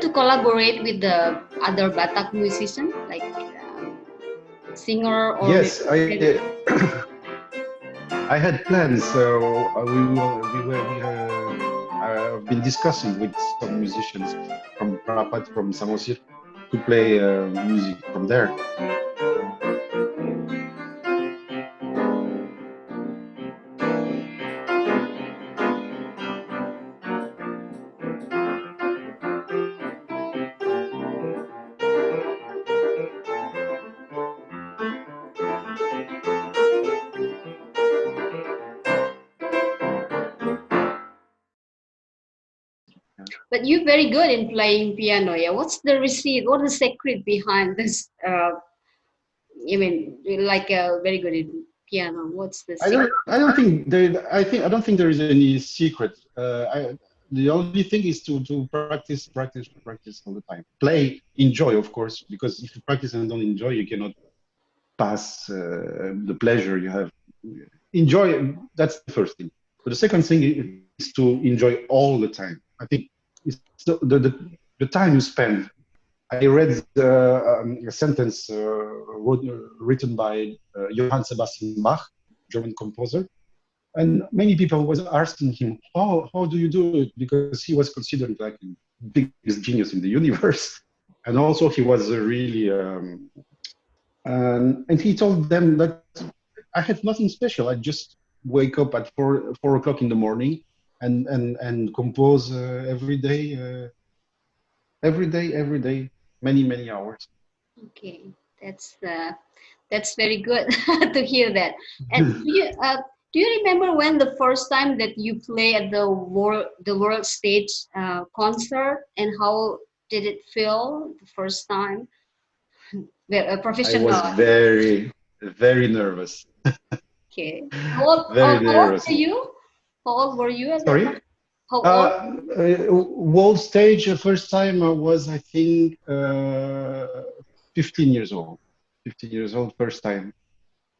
to collaborate with the other Batak musician, like singer or Yes, I had plans. So I've been discussing with some musicians from Prapat, from Samosir, to play music from there. But you're very good in playing piano, yeah? What's the receipt? What's the secret behind this? I mean, like very good in piano. What's the secret? I don't think there. I don't think there is any secret. The only thing is to practice all the time. Play, enjoy, of course, because if you practice and don't enjoy, you cannot pass the pleasure you have. Enjoy. That's the first thing. But the second thing is to enjoy all the time. I think it's the time you spend. I read a sentence written by Johann Sebastian Bach, German composer, and many people was asking him, how do you do it? Because he was considered like the biggest genius in the universe, and also he was really, and he told them that I had nothing special. I just wake up at 4 o'clock in the morning and compose every day, many hours. Okay, that's very good to hear that. And do you remember when the first time that you play at the world stage concert, and how did it feel the first time? A I was professional. very nervous. Okay. Very How old nervous. were you? How old were you at that time? Sorry? How old? World stage, first time I was, I think, 15 years old. 15 years old, first time.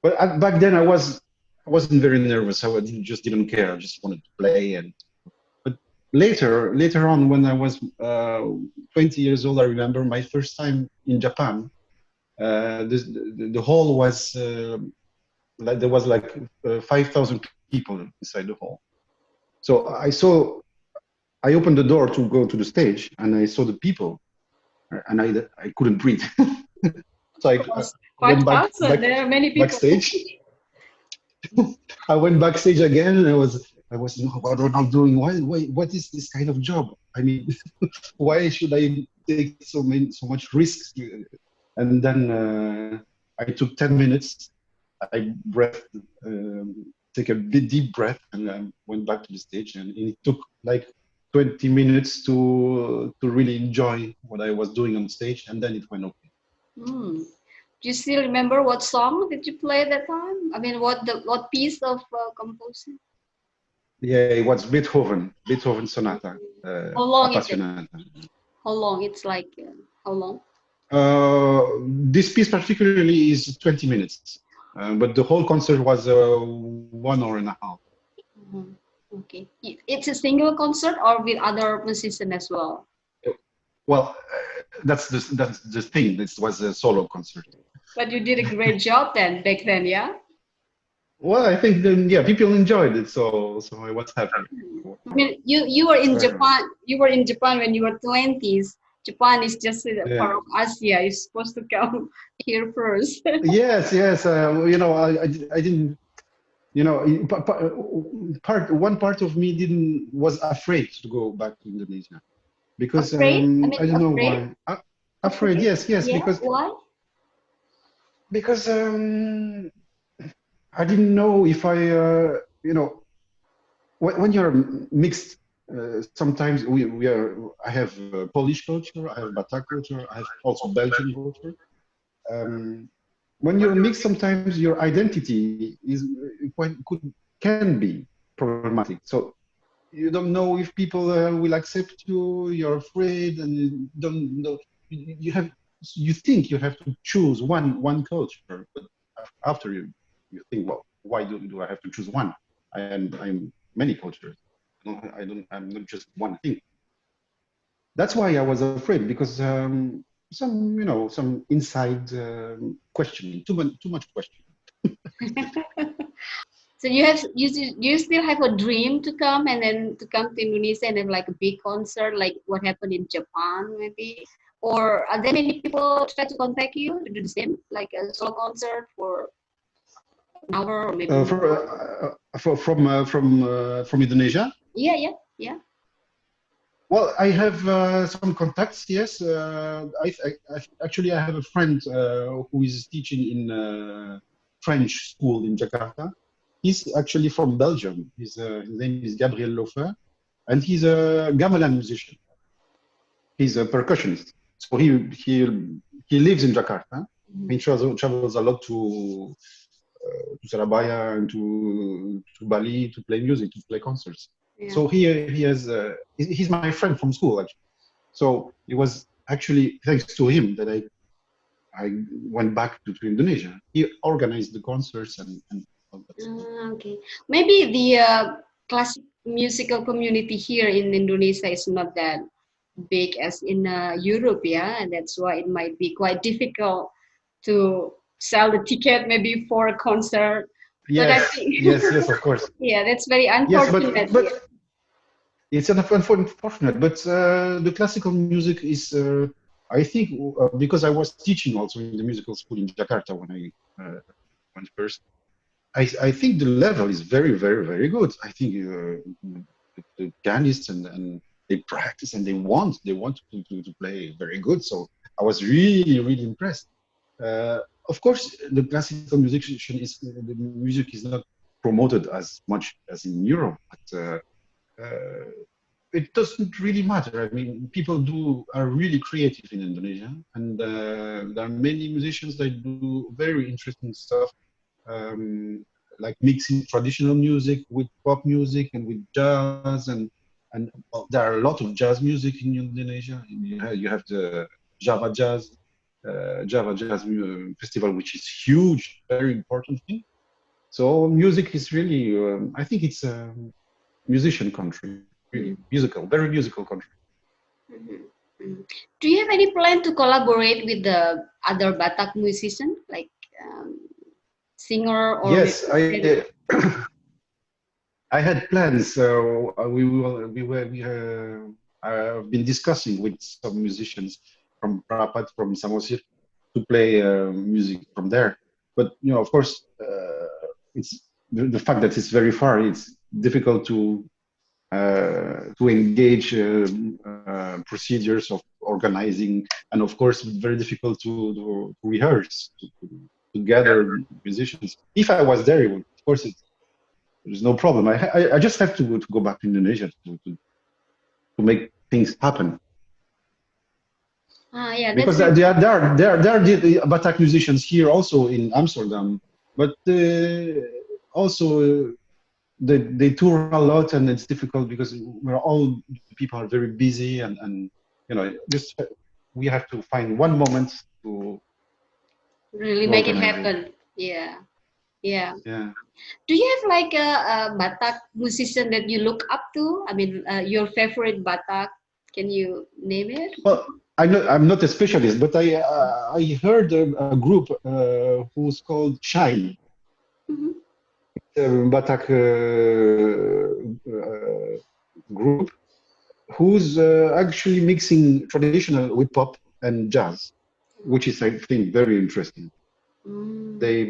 But back then I wasn't very nervous. Just didn't care. I just wanted to play. But later on, when I was 20 years old, I remember my first time in Japan. The hall was like there was like 5,000 people inside the hall. So I opened the door to go to the stage, and I saw the people, and I couldn't breathe. So I went 5,000. There are many people. backstage. I went backstage again, and I was what am I doing? What is this kind of job? I mean, why should I take so much risks? And then I took 10 minutes. I take a deep breath, and I went back to the stage. And it took like 20 minutes to really enjoy what I was doing on stage, and then it went okay. Hmm. Do you still remember what song did you play at that time? I mean, what piece of composing? Yeah, it was Beethoven Sonata, How long is it? Appassionata. How long? It's like how long? This piece particularly is 20 minutes, but the whole concert was 1 hour and a half. Mhm. Okay. It's a single concert or with other musicians as well? Well, that's the thing. This was a solo concert. But you did a great job then, back then, yeah? Well, I think then, yeah, people enjoyed it, so I was happy. I mean, you were in Very happy. Japan. You were in Japan when you were 20s. Japan is just a Yeah. part of Asia. You're supposed to come here first. Yes. I didn't. One part of me didn't was afraid to go back to Indonesia because Afraid? I I mean, don't know afraid? why. Afraid, Afraid? yes, Yeah. Why? because I didn't know if when you're mixed. Sometimes I have Polish culture, I have Batak culture, I have also Belgian culture. Um, when you're mixed, sometimes your identity is can be problematic. So you don't know if people will accept you. You're afraid, and you don't know. You think you have to choose one culture, but after you think, well, why do I have to choose one? I'm many cultures. I'm not just one thing. That's why I was afraid, because some inside questioning, too much questioning. So you still have a dream to come and then to come to Indonesia and have like a big concert like what happened in Japan maybe? Or are there many people try to contact you to do the same, like a solo concert for an hour or maybe more? From Indonesia. Yeah, yeah, yeah. Well, I have some contacts. Yes, actually I have a friend who is teaching in French school in Jakarta. He's actually from Belgium. His name is Gabriel Lofer, and he's a gamelan musician. He's a percussionist. So he lives in Jakarta. He travels a lot to Surabaya and to Bali to play music, to play concerts. Yeah. So he's my friend from school actually. So it was actually thanks to him that I went back to Indonesia. He organized the concerts and all that stuff. Okay, maybe the classic musical community here in Indonesia is not that big as in Europe, yeah, and that's why it might be quite difficult to sell the ticket maybe for a concert. But I Yes, think, yes, of course. yeah, that's very Yes, unfortunate. but it's unfortunate. But the classical music is, I think, because I was teaching also in the musical school in Jakarta when I went first. I think the level is very, very, very good. I think the pianists and they practice and they want to play very good. So I was really, really impressed. Of course, the classical musician the music is not promoted as much as in Europe, but it doesn't really matter. I mean, people are really creative in Indonesia, and there are many musicians that do very interesting stuff, like mixing traditional music with pop music and with jazz, and there are a lot of jazz music in Indonesia. You have the Java Jazz. Java Jazz Festival, which is huge, very important thing. So music is really, I think it's a musician country, really musical, very musical country. Do you have any plan to collaborate with the other Batak musician, like singer or Yes, I had plans. So I've been discussing with some musicians from Prapat, from Samosir, to play music from there. But of course, it's the fact that it's very far. It's difficult to engage procedures of organizing, and of course, very difficult to rehearse, to gather musicians. If I was there, of course, there's no problem. I just have to go back to Indonesia to make things happen. Yeah, Because that's there are the Batak musicians here also in Amsterdam, but also they tour a lot, and it's difficult because people are very busy, and just we have to find one moment really to make it organize it. happen. Yeah, yeah. Yeah. Do you have like a Batak musician that you look up to? I mean, your favorite Batak? Can you name it? Well, I'm not a specialist, but I heard a group who's called Shine, Mhm. Batak group, who's actually mixing traditional with pop and jazz, which is, I think, very interesting. They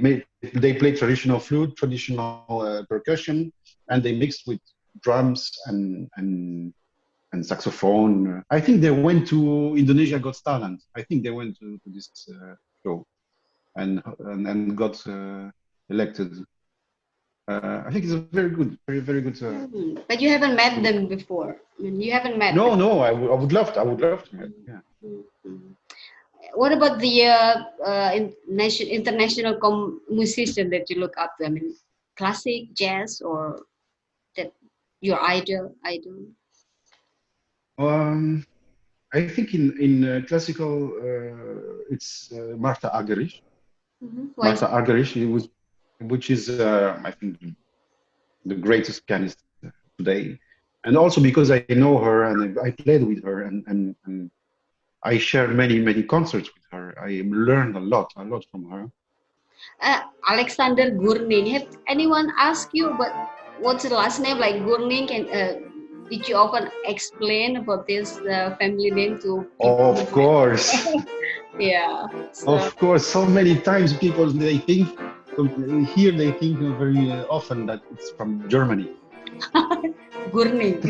play traditional flute, traditional percussion, and they mix with drums and saxophone. I think they went to Indonesia Got Talent. I think they went to this show and got elected. I think it's a very good, very, very good. But you haven't met them before. I mean, you haven't met them. No, I would love to. I would love to meet. Yeah. What about the international musician that you look up to? I mean, classic, jazz, or that your idol? I think in classical, it's Marta Argerich. Marta Argerich, which is I think the greatest pianist today, and also because I know her and I played with her, and I shared many concerts with her. I learned a lot from her. Alexander Gurning. Have anyone asked you about what's the last name like Gurning? And did you often explain about this family name to people? Of course, Yeah. So, of course. So many times people they think here they think very often that it's from Germany. Gurning.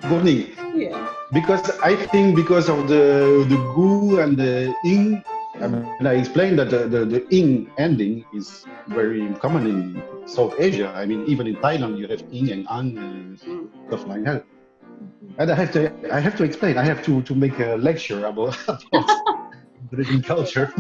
Gurning. Yeah. Because I think because of the gu and the ing, I mean, I explained that the ing ending is very common in South Asia. I mean, even in Thailand, you have ing and ang and stuff like that. And I have to explain. I have to make a lecture about Indonesian culture.